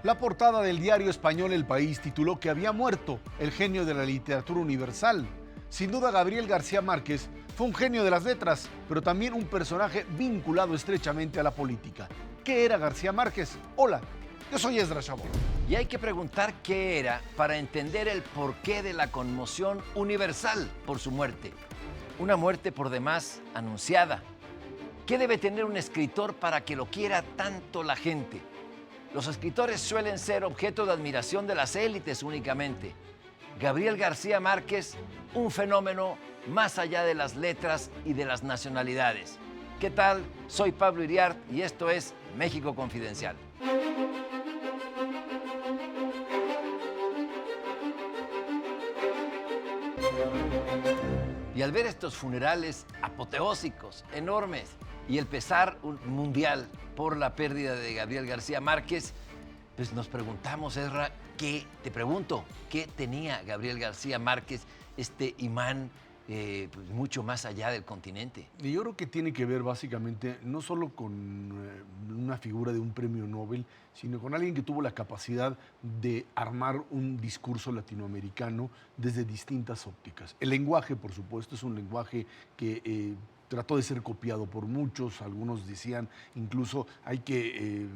La portada del diario español El País tituló que había muerto el genio de la literatura universal. Sin duda, Gabriel García Márquez fue un genio de las letras, pero también un personaje vinculado estrechamente a la política. ¿Qué era García Márquez? Hola, yo soy Esdras Chabot. Y hay que preguntar qué era para entender el porqué de la conmoción universal por su muerte. Una muerte por demás anunciada. ¿Qué debe tener un escritor para que lo quiera tanto la gente? Los escritores suelen ser objeto de admiración de las élites únicamente. Gabriel García Márquez, un fenómeno más allá de las letras y de las nacionalidades. ¿Qué tal? Soy Pablo Iriart y esto es México Confidencial. Y al ver estos funerales apoteósicos, enormes, y el pesar mundial por la pérdida de Gabriel García Márquez, pues nos preguntamos, Ezra, ¿qué tenía Gabriel García Márquez, este imán pues mucho más allá del continente? Y yo creo que tiene que ver básicamente no solo con una figura de un premio Nobel, sino con alguien que tuvo la capacidad de armar un discurso latinoamericano desde distintas ópticas. El lenguaje, por supuesto, es un lenguaje que trató de ser copiado por muchos. Algunos decían incluso hay que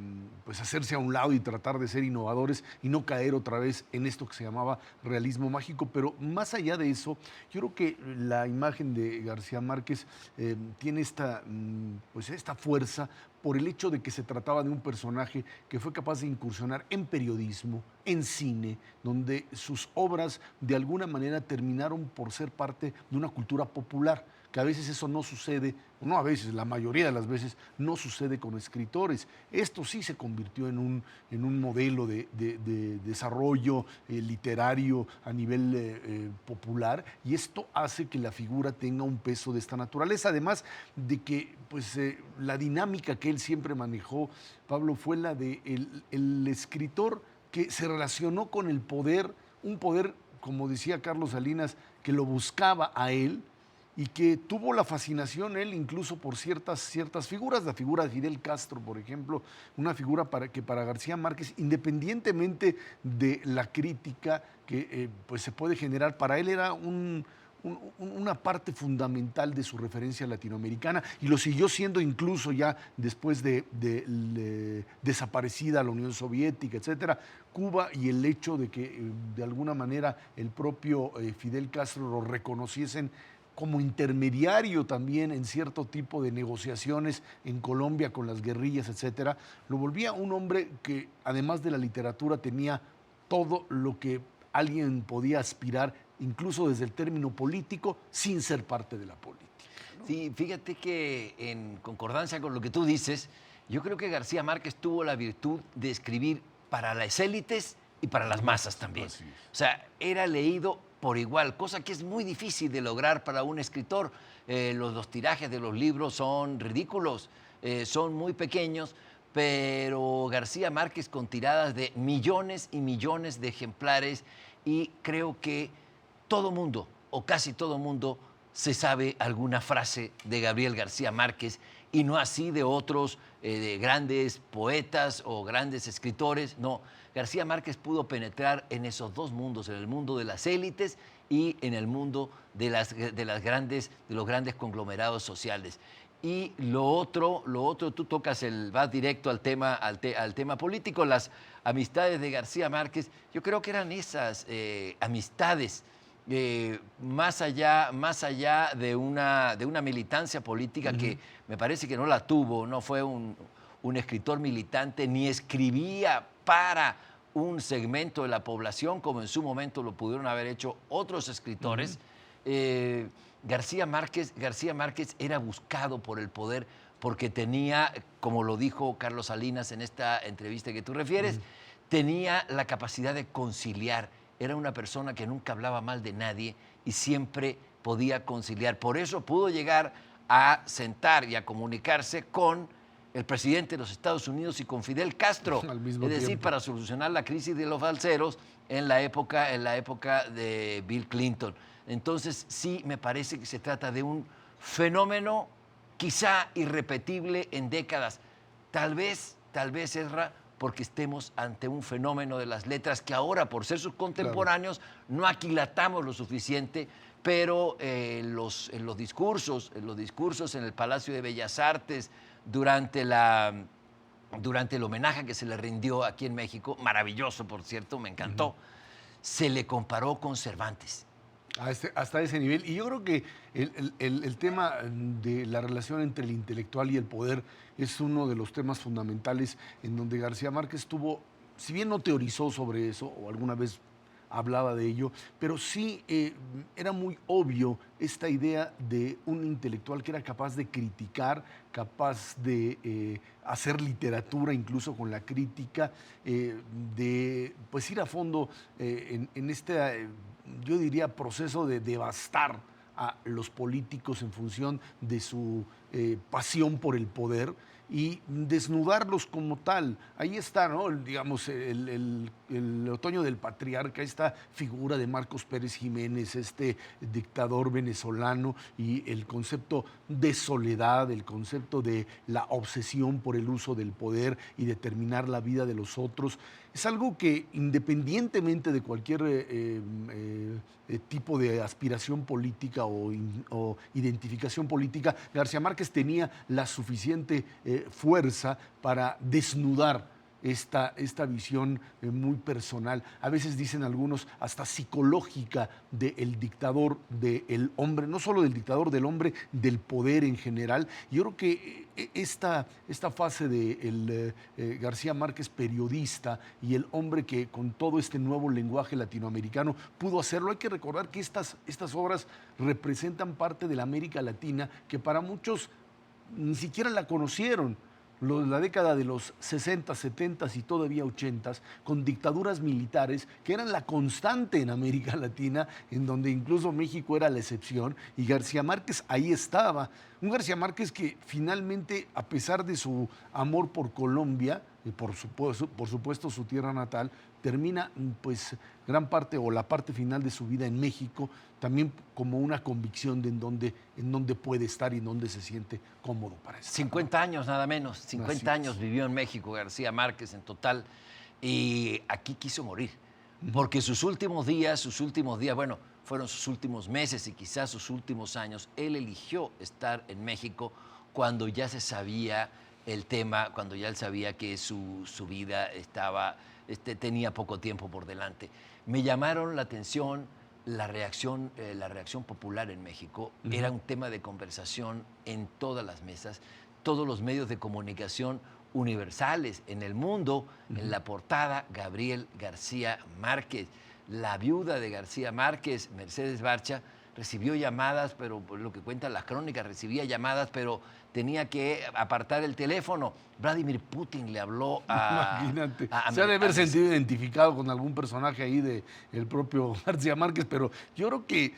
pues hacerse a un lado y tratar de ser innovadores y no caer otra vez en esto que se llamaba realismo mágico. Pero más allá de eso, yo creo que la imagen de García Márquez tiene esta fuerza por el hecho de que se trataba de un personaje que fue capaz de incursionar en periodismo, en cine, donde sus obras de alguna manera terminaron por ser parte de una cultura popular, que a veces eso no sucede, no a veces, la mayoría de las veces no sucede con escritores. Esto sí se convirtió en un modelo de desarrollo literario a nivel popular, y esto hace que la figura tenga un peso de esta naturaleza, además de que la dinámica que él siempre manejó, Pablo, fue la de el escritor que se relacionó con el poder, un poder, como decía Carlos Salinas, que lo buscaba a él, y que tuvo la fascinación él incluso por ciertas figuras, la figura de Fidel Castro, por ejemplo, una figura que para García Márquez, independientemente de la crítica que se puede generar, para él era una parte fundamental de su referencia latinoamericana, y lo siguió siendo incluso ya después de desaparecida la Unión Soviética, etcétera, Cuba, y el hecho de que de alguna manera el propio Fidel Castro lo reconociesen como intermediario también en cierto tipo de negociaciones en Colombia con las guerrillas, etcétera, lo volvía un hombre que, además de la literatura, tenía todo lo que alguien podía aspirar, incluso desde el término político, sin ser parte de la política, ¿no? Sí, fíjate que en concordancia con lo que tú dices, yo creo que García Márquez tuvo la virtud de escribir para las élites y para las masas también. O sea, era leído por igual, cosa que es muy difícil de lograr para un escritor. Los tirajes de los libros son ridículos, son muy pequeños, pero García Márquez con tiradas de millones y millones de ejemplares, y creo que todo mundo, o casi todo mundo, se sabe alguna frase de Gabriel García Márquez, y no así de otros de grandes poetas o grandes escritores. No, García Márquez pudo penetrar en esos dos mundos, en el mundo de las élites y en el mundo de los grandes conglomerados sociales. Y lo otro, tú tocas vas directo al tema político. Las amistades de García Márquez, yo creo que eran esas amistades, más allá de una militancia política que me parece que no la tuvo. No fue un escritor militante, ni escribía para un segmento de la población como en su momento lo pudieron haber hecho otros escritores. García Márquez era buscado por el poder porque tenía, como lo dijo Carlos Salinas en esta entrevista que tú refieres, tenía la capacidad de conciliar. Era una persona que nunca hablaba mal de nadie y siempre podía conciliar. Por eso pudo llegar a sentar y a comunicarse con el presidente de los Estados Unidos y con Fidel Castro. Al mismo es decir, tiempo, para solucionar la crisis de los balseros en la época de Bill Clinton. Entonces, sí, me parece que se trata de un fenómeno quizá irrepetible en décadas. Tal vez, Ezra, porque estemos ante un fenómeno de las letras que ahora, por ser sus contemporáneos, no aquilatamos lo suficiente, pero en los discursos, en el Palacio de Bellas Artes, durante el homenaje que se le rindió aquí en México, maravilloso, por cierto, me encantó, se le comparó con Cervantes. Hasta ese nivel. Y yo creo que el tema de la relación entre el intelectual y el poder es uno de los temas fundamentales en donde García Márquez tuvo, si bien no teorizó sobre eso, o alguna vez hablaba de ello, pero sí era muy obvio esta idea de un intelectual que era capaz de criticar, capaz de hacer literatura incluso con la crítica, de pues ir a fondo en este, yo diría, proceso de devastar a los políticos en función de su pasión por el poder y desnudarlos como tal. Ahí está, ¿no? Digamos, el otoño del patriarca, esta figura de Marcos Pérez Jiménez, este dictador venezolano, y el concepto de soledad, el concepto de la obsesión por el uso del poder y determinar la vida de los otros. Es algo que, independientemente de cualquier tipo de aspiración política o identificación política, García Márquez tenía la suficiente fuerza para desnudar esta visión muy personal, a veces dicen algunos hasta psicológica del dictador, del hombre, no solo del dictador, del hombre, del poder en general. Yo creo que esta fase de García Márquez periodista y el hombre que con todo este nuevo lenguaje latinoamericano pudo hacerlo, hay que recordar que estas obras representan parte de la América Latina que para muchos ni siquiera la conocieron. La década de los 60, 70 y todavía 80, con dictaduras militares que eran la constante en América Latina, en donde incluso México era la excepción, y García Márquez ahí estaba. Un García Márquez que finalmente, a pesar de su amor por Colombia, y por supuesto su tierra natal, termina pues gran parte o la parte final de su vida en México, también como una convicción de en dónde puede estar y en dónde se siente cómodo para estar. 50 años nada menos, 50 años vivió en México García Márquez en total, y aquí quiso morir, porque sus últimos días, bueno, fueron sus últimos meses y quizás sus últimos años. Él eligió estar en México cuando ya se sabía el tema, cuando ya él sabía que su vida tenía poco tiempo por delante. Me llamaron la atención la reacción popular en México. Era un tema de conversación en todas las mesas, todos los medios de comunicación universales en el mundo. En la portada, Gabriel García Márquez. La viuda de García Márquez, Mercedes Barcha, recibió llamadas, pero por lo que cuentan las crónicas, recibía llamadas, pero tenía que apartar el teléfono. Vladimir Putin le habló a... Imagínate. Se ha de haber sentido identificado con algún personaje ahí del propio García Márquez, pero yo creo que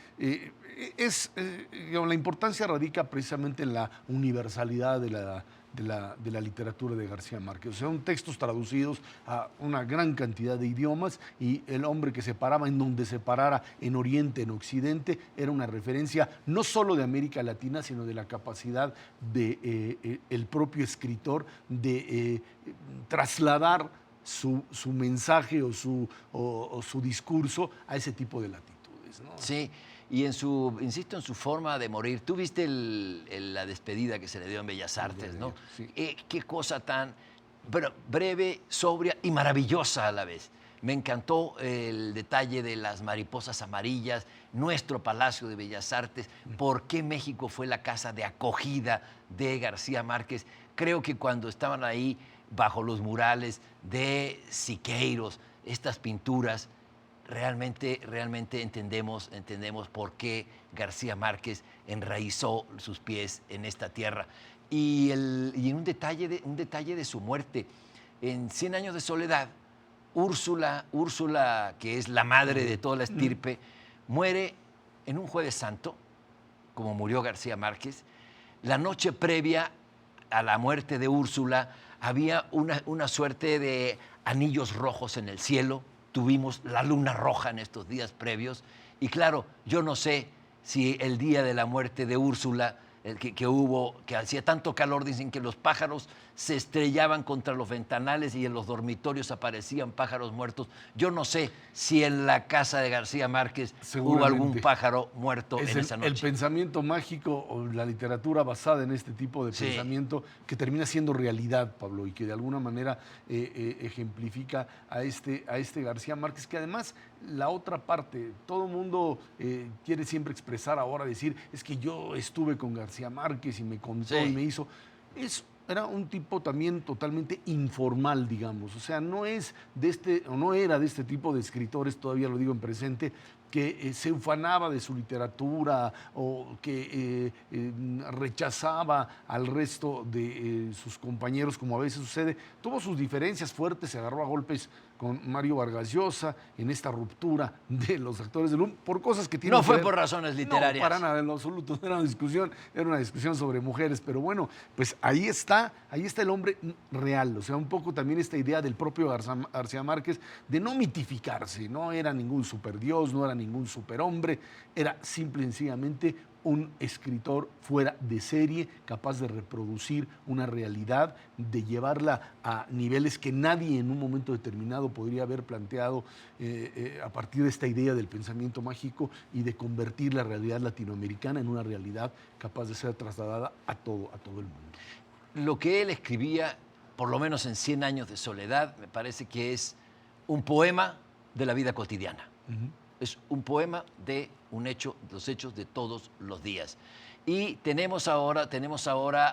digamos, la importancia radica precisamente en la universalidad de la literatura de García Márquez. O sea, son textos traducidos a una gran cantidad de idiomas, y el hombre que se paraba en donde se parara, en Oriente, en Occidente, era una referencia no solo de América Latina, sino de la capacidad del propio escritor de trasladar su mensaje o su discurso a ese tipo de latitudes, ¿no? Sí. Y insisto, en su forma de morir. Tú viste la despedida que se le dio en Bellas Artes, ¿no? Sí. Qué cosa tan breve, sobria y maravillosa a la vez. Me encantó el detalle de las mariposas amarillas, nuestro Palacio de Bellas Artes, por qué México fue la casa de acogida de García Márquez. Creo que cuando estaban ahí bajo los murales de Siqueiros, estas pinturas, realmente entendemos por qué García Márquez enraizó sus pies en esta tierra. Y en un detalle de su muerte, en 100 años de soledad, Úrsula, que es la madre de toda la estirpe, muere en un Jueves Santo, como murió García Márquez. La noche previa a la muerte de Úrsula había una suerte de anillos rojos en el cielo. Tuvimos la luna roja en estos días previos. Y claro, yo no sé si el día de la muerte de Úrsula, que hacía tanto calor, dicen que los pájaros se estrellaban contra los ventanales y en los dormitorios aparecían pájaros muertos. Yo no sé si en la casa de García Márquez hubo algún pájaro muerto en esa noche. El pensamiento mágico o la literatura basada en este tipo de pensamiento que termina siendo realidad, Pablo, y que de alguna manera ejemplifica a este García Márquez, que además la otra parte, todo el mundo quiere siempre expresar ahora, decir, es que yo estuve con García Márquez y me contó y me hizo. Era un tipo también totalmente informal, digamos. O sea, no era de este tipo de escritores, todavía lo digo en presente, que se ufanaba de su literatura o que rechazaba al resto de sus compañeros, como a veces sucede. Tuvo sus diferencias fuertes, se agarró a golpes con Mario Vargas Llosa en esta ruptura de los actores del LUM por cosas que tienen No fue que ver. por razones literarias. No, para nada, en lo absoluto. Era una discusión sobre mujeres, pero bueno, pues ahí está el hombre real. O sea, un poco también esta idea del propio García Márquez de no mitificarse. No era ningún superdios, no era ningún superhombre, era simple y sencillamente un escritor fuera de serie, capaz de reproducir una realidad, de llevarla a niveles que nadie en un momento determinado podría haber planteado a partir de esta idea del pensamiento mágico y de convertir la realidad latinoamericana en una realidad capaz de ser trasladada a todo el mundo. Lo que él escribía, por lo menos en 100 años de soledad, me parece que es un poema de la vida cotidiana. Es un poema de los hechos de todos los días. Y tenemos ahora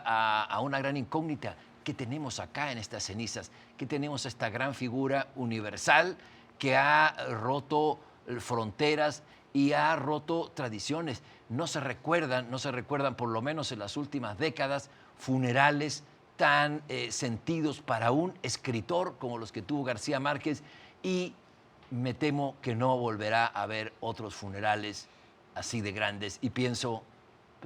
a una gran incógnita. ¿Qué tenemos acá en estas cenizas? ¿Qué tenemos esta gran figura universal que ha roto fronteras y ha roto tradiciones? No se recuerdan, por lo menos en las últimas décadas, funerales tan sentidos para un escritor como los que tuvo García Márquez, y me temo que no volverá a haber otros funerales así de grandes, y pienso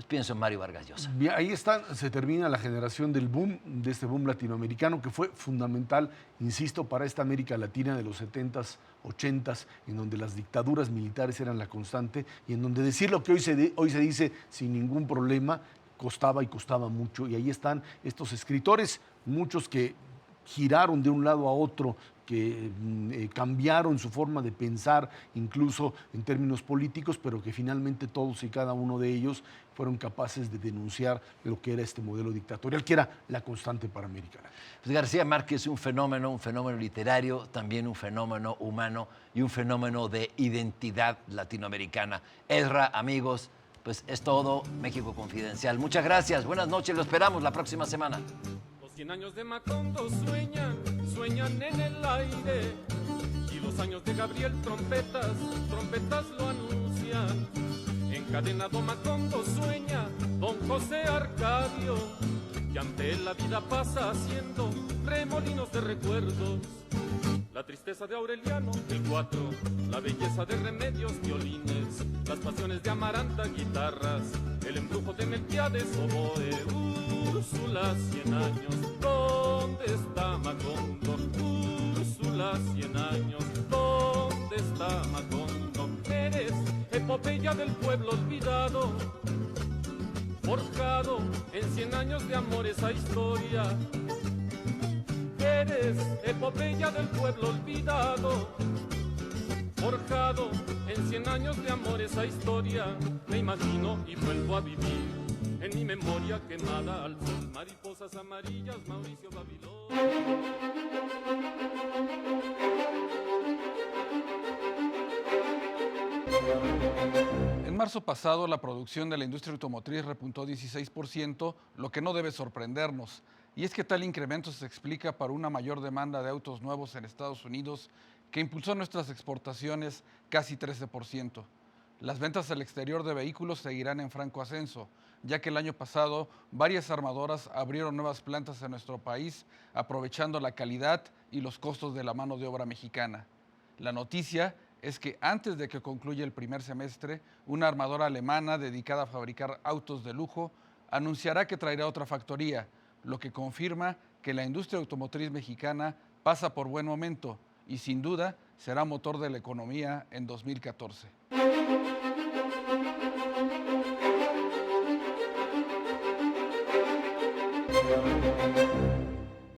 en Mario Vargas Llosa. Ahí se termina la generación del boom, de este boom latinoamericano que fue fundamental, insisto, para esta América Latina de los 70s, 80s, en donde las dictaduras militares eran la constante y en donde decir lo que hoy se dice sin ningún problema costaba mucho. Y ahí están estos escritores, muchos que giraron de un lado a otro, que cambiaron su forma de pensar, incluso en términos políticos, pero que finalmente todos y cada uno de ellos fueron capaces de denunciar lo que era este modelo dictatorial, que era la constante para América Latina. Pues García Márquez es un fenómeno literario, también un fenómeno humano y un fenómeno de identidad latinoamericana. Ezra, amigos, pues es todo. México Confidencial. Muchas gracias, buenas noches, lo esperamos la próxima semana. 100 años de Macondo sueñan en el aire, y los años de Gabriel trompetas lo anuncian. Encadenado Macondo sueña don José Arcadio, y ante él la vida pasa haciendo remolinos de recuerdos. La tristeza de Aureliano, el 4, la belleza de Remedios, violines, las pasiones de Amaranta, guitarras, el embrujo de Melquiades, oboe. Úrsula, 100 años, ¿dónde está Macondo? Úrsula, 100 años, ¿dónde está Macondo? Eres epopeya del pueblo olvidado, forjado en 100 años de amor esa historia. Eres epopeya del pueblo olvidado, forjado en 100 años de amor esa historia. Me imagino y vuelvo a vivir en mi memoria quemada al sol, mariposas amarillas, Mauricio Babilón. En marzo pasado, la producción de la industria automotriz repuntó 16%, lo que no debe sorprendernos. Y es que tal incremento se explica por una mayor demanda de autos nuevos en Estados Unidos, que impulsó nuestras exportaciones casi 13%. Las ventas al exterior de vehículos seguirán en franco ascenso, ya que el año pasado varias armadoras abrieron nuevas plantas en nuestro país, aprovechando la calidad y los costos de la mano de obra mexicana. La noticia es que antes de que concluya el primer semestre, una armadora alemana dedicada a fabricar autos de lujo anunciará que traerá otra factoría, lo que confirma que la industria automotriz mexicana pasa por buen momento y sin duda será motor de la economía en 2014.